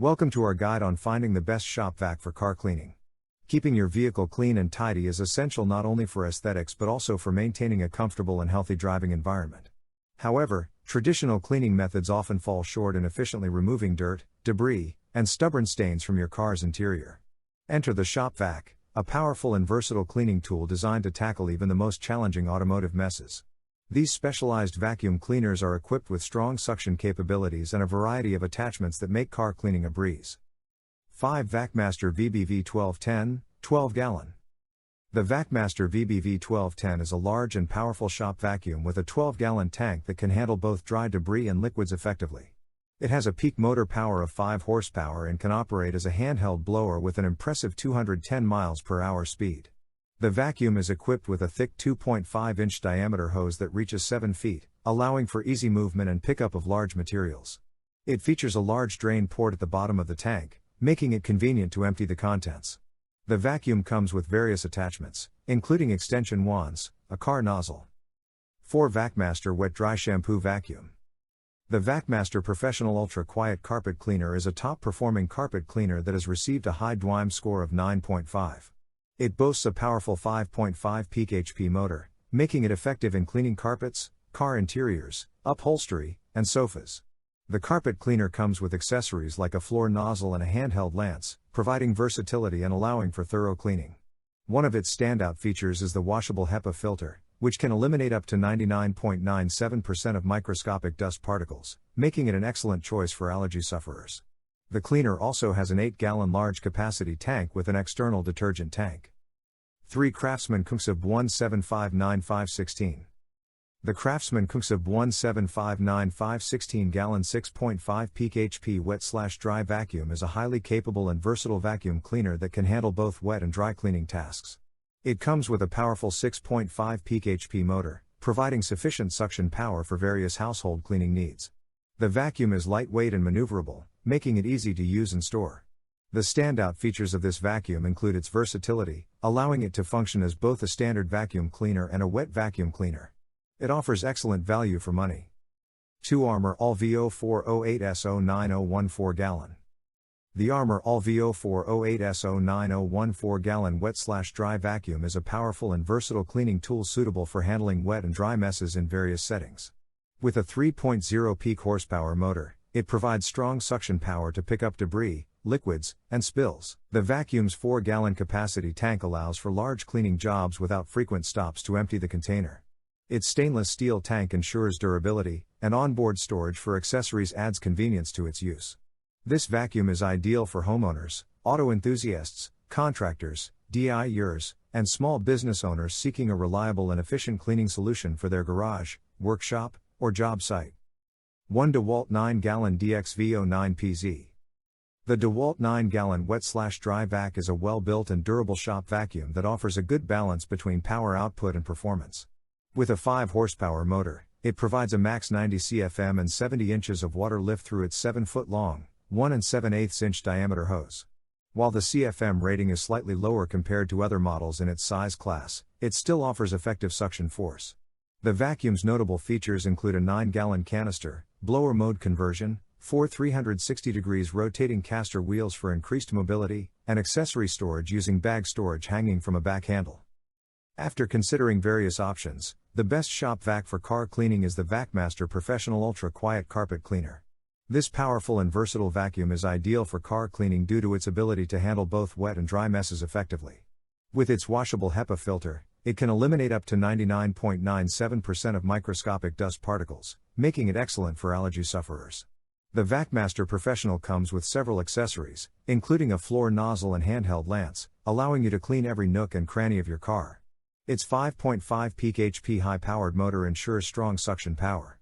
Welcome to our guide on finding the best shop vac for car cleaning. Keeping your vehicle clean and tidy is essential not only for aesthetics but also for maintaining a comfortable and healthy driving environment. However, traditional cleaning methods often fall short in efficiently removing dirt, debris, and stubborn stains from your car's interior. Enter the shop vac, a powerful and versatile cleaning tool designed to tackle even the most challenging automotive messes. These specialized vacuum cleaners are equipped with strong suction capabilities and a variety of attachments that make car cleaning a breeze. 5 VacMaster VBV 1210, 12-gallon. The VacMaster VBV 1210 is a large and powerful shop vacuum with a 12-gallon tank that can handle both dry debris and liquids effectively. It has a peak motor power of 5 horsepower and can operate as a handheld blower with an impressive 210 miles per hour speed. The vacuum is equipped with a thick 2.5-inch diameter hose that reaches 7 feet, allowing for easy movement and pickup of large materials. It features a large drain port at the bottom of the tank, making it convenient to empty the contents. The vacuum comes with various attachments, including extension wands, a car nozzle. 4 VacMaster Wet-Dry Shampoo Vacuum. The VacMaster Professional Ultra Quiet Carpet Cleaner is a top-performing carpet cleaner that has received a high DWIME score of 9.5. It boasts a powerful 5.5 peak HP motor, making it effective in cleaning carpets, car interiors, upholstery, and sofas. The carpet cleaner comes with accessories like a floor nozzle and a handheld lance, providing versatility and allowing for thorough cleaning. One of its standout features is the washable HEPA filter, which can eliminate up to 99.97% of microscopic dust particles, making it an excellent choice for allergy sufferers. The cleaner also has an 8-gallon large-capacity tank with an external detergent tank. 3 Craftsman Kunxib 1759-516. The Craftsman Kunxib 1759-516-gallon 6.5 peak HP wet/dry vacuum is a highly capable and versatile vacuum cleaner that can handle both wet and dry cleaning tasks. It comes with a powerful 6.5 peak HP motor, providing sufficient suction power for various household cleaning needs. The vacuum is lightweight and maneuverable, making it easy to use and store. The standout features of this vacuum include its versatility, allowing it to function as both a standard vacuum cleaner and a wet vacuum cleaner. It offers excellent value for money. 2 Armor All VO408S09014 gallon. The Armor All VO408S09014 gallon wet/dry vacuum is a powerful and versatile cleaning tool suitable for handling wet and dry messes in various settings. With a 3.0 peak horsepower motor, it provides strong suction power to pick up debris, liquids, and spills. The vacuum's 4-gallon capacity tank allows for large cleaning jobs without frequent stops to empty the container. Its stainless steel tank ensures durability, and onboard storage for accessories adds convenience to its use. This vacuum is ideal for homeowners, auto enthusiasts, contractors, DIYers, and small business owners seeking a reliable and efficient cleaning solution for their garage, workshop, or job site. 1 DeWalt 9-gallon DXV09PZ. The DeWalt 9-gallon wet/dry vac is a well-built and durable shop vacuum that offers a good balance between power output and performance. With a 5-horsepower motor, it provides a max 90 CFM and 70 inches of water lift through its 7-foot-long, 1 7/8-inch diameter hose. While the CFM rating is slightly lower compared to other models in its size class, it still offers effective suction force. The vacuum's notable features include a 9-gallon canister, blower mode conversion, 4 360° rotating caster wheels for increased mobility, and accessory storage using bag storage hanging from a back handle. After considering various options, the best shop vac for car cleaning is the VacMaster Professional Ultra Quiet Carpet Cleaner. This powerful and versatile vacuum is ideal for car cleaning due to its ability to handle both wet and dry messes effectively. With its washable HEPA filter, it can eliminate up to 99.97% of microscopic dust particles, making it excellent for allergy sufferers. The VacMaster Professional comes with several accessories, including a floor nozzle and handheld lance, allowing you to clean every nook and cranny of your car. Its 5.5 peak HP high-powered motor ensures strong suction power.